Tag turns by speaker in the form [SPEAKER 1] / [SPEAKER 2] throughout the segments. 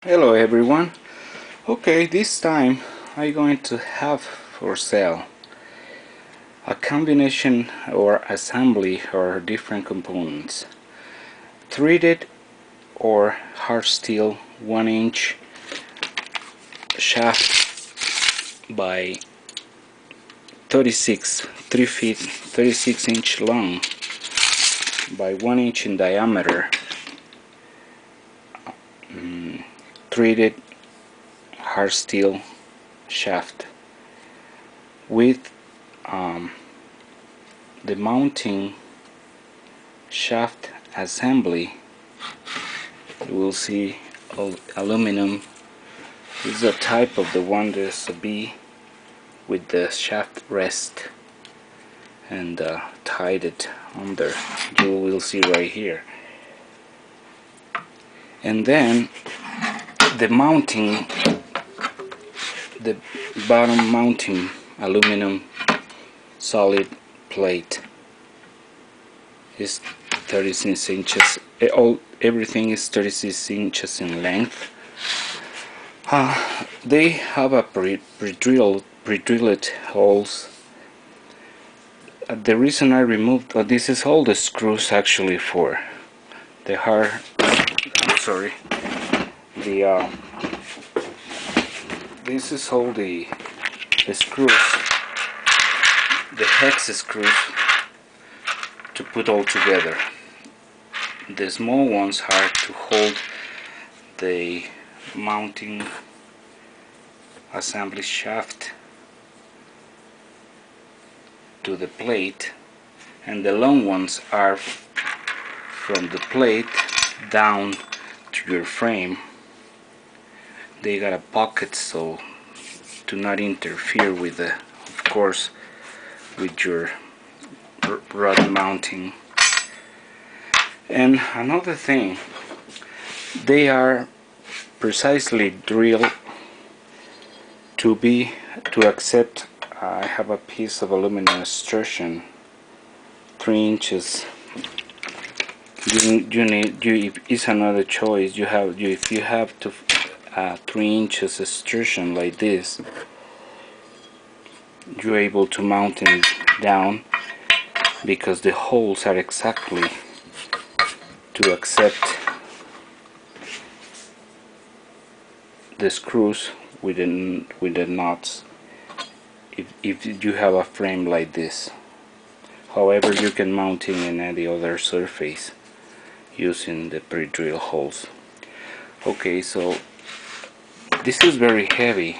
[SPEAKER 1] Hello everyone. Okay, this time I'm going to have for sale a combination or assembly or different components. Threaded or hard steel 1-inch shaft by 3 feet 36-inch long by 1 inch in diameter. Threaded hard steel shaft with the mounting shaft assembly. You will see aluminum. This is a type of the one. There's a B with the shaft rest and tied it under. You will see right here. And then the mounting, the bottom mounting aluminum solid plate is 36 inches. Everything is 36 inches in length. They have a pre-drilled holes. The reason I removed this is all the screws actually for the hard. I'm sorry. The this is all the screws, the hex screws to put all together. The small ones are to hold the mounting assembly shaft to the plate, and the long ones are from the plate down to your frame. They got a pocket so to not interfere with the, of course, with your rod mounting. And another thing, they are precisely drilled to accept. I have a piece of aluminum extrusion 3 inches. It's another choice. If you have to 3 inches extrusion like this, you're able to mount it down because the holes are exactly to accept the screws with the nuts if you have a frame like this. However, you can mount it in any other surface using the pre-drill holes. Okay, so this is very heavy.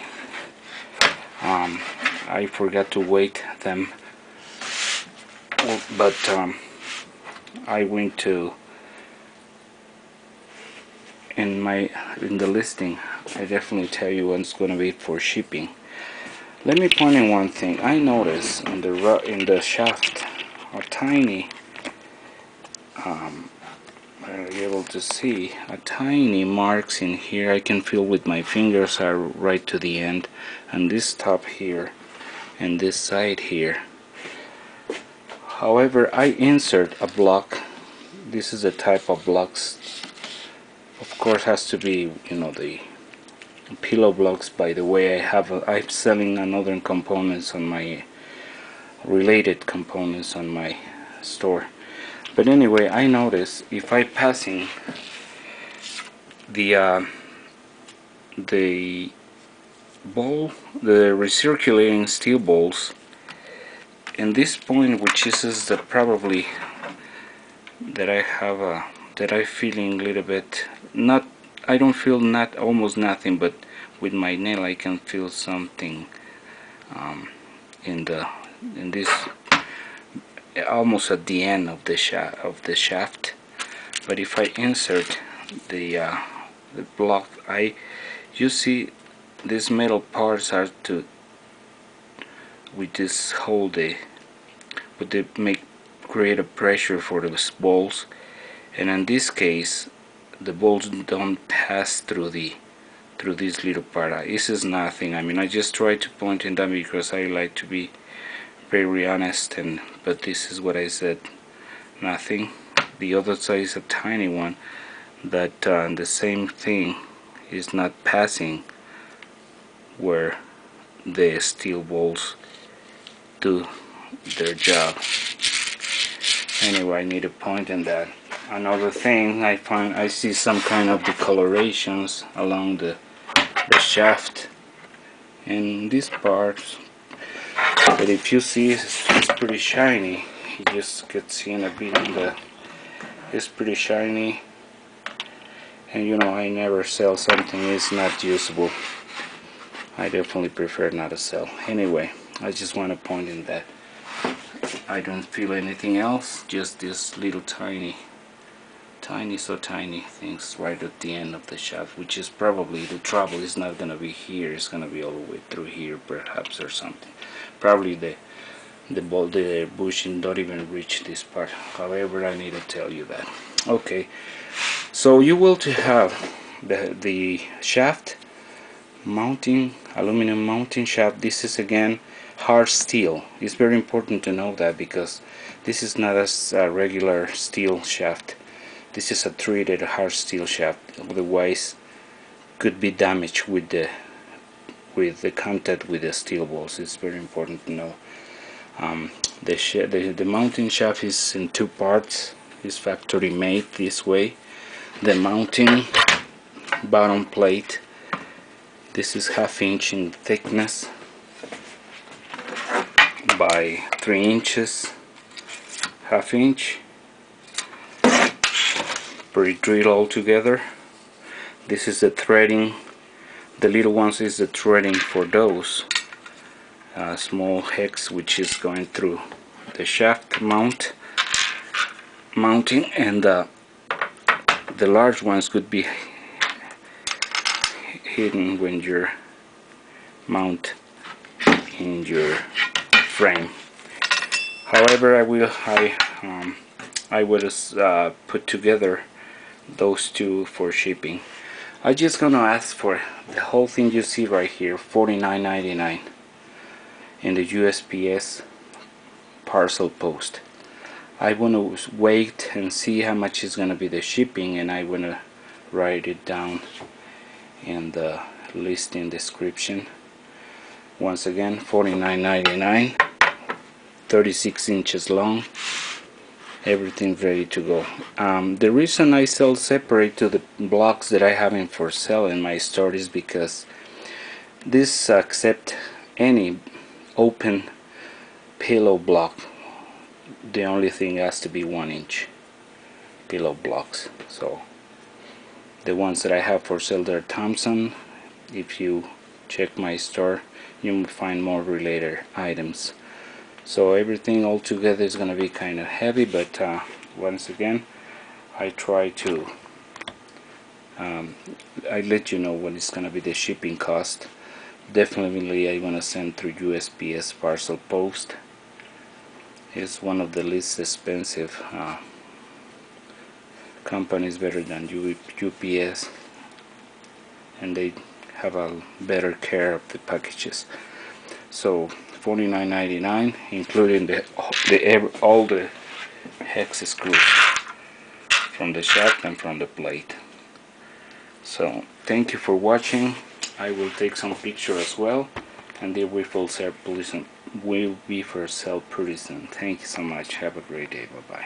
[SPEAKER 1] I forgot to weight them, but I went to in the listing. I definitely tell you what's going to be for shipping. Let me point in one thing. I noticed in the shaft a tiny. Are you able to see a tiny marks in here? I can feel with my fingers are right to the end, and this top here and this side here. However, I insert a block. This is a type of blocks. Of course, has to be, the pillow blocks. By the way, I'm selling another components on my related components on my store. But anyway, I notice if I passing the ball, the recirculating steel balls, and this point, which is the probably that I have that I feeling a little bit not. I don't feel not almost nothing, but with my nail I can feel something in this almost at the end of the shaft. But if I insert the block, you see these metal parts are to with this hold would they create a pressure for the balls, and in this case the balls don't pass through this little part. This is nothing. I mean, I just try to point it out because I like to be very honest, but this is what I said. Nothing. The other side is a tiny one, but the same thing is not passing where the steel balls do their job. Anyway, I need a point in that. Another thing, I see some kind of decolorations along the shaft and this part, but if you see, it's pretty shiny. You just could see in a bit in the, it's pretty shiny, and you know, I never sell something is not usable. I definitely prefer not to sell. Anyway, I just want to point in that I don't feel anything else, just this little tiny things right at the end of the shaft, which is probably the trouble. Is not gonna be here, it's gonna be all the way through here perhaps, or something. Probably the bushing don't even reach this part. However, I need to tell you that. Okay, so you will to have the shaft mounting, aluminum mounting shaft. This is again hard steel. It's very important to know that, because this is not a regular steel shaft. This is a treated hard steel shaft, otherwise could be damaged with the contact with the steel balls. It's very important to know. The mounting shaft is in two parts. It's factory made this way. The mounting bottom plate, this is 1/2 inch in thickness by 3 inches, 1/2 inch. Pre-drill all together. This is the threading. The little ones is the threading for those small hex which is going through the shaft mounting, and the large ones could be hidden when you're mount in your frame. However, I will put together those two for shipping. I'm just gonna ask for the whole thing you see right here, $49.99 in the USPS parcel post. I want to wait and see how much is gonna be the shipping, and I want to write it down in the listing description. Once again, $49.99, 36 inches long, everything ready to go. The reason I sell separate to the blocks that I have in for sale in my store is because this accept any open pillow block. The only thing has to be 1 inch pillow blocks. So the ones that I have for sale, they're Thompson. If you check my store, you will find more related items. So everything all together is going to be kind of heavy, but once again, I try to I let you know what is going to be the shipping cost. Definitely I want to send through USPS parcel post. It's one of the least expensive companies, better than UPS, and they have a better care of the packages. So $49.99, including all the hex screws from the shaft and from the plate. So thank you for watching. I will take some picture as well, and they will be for sale pretty soon. Thank you so much. Have a great day. Bye bye.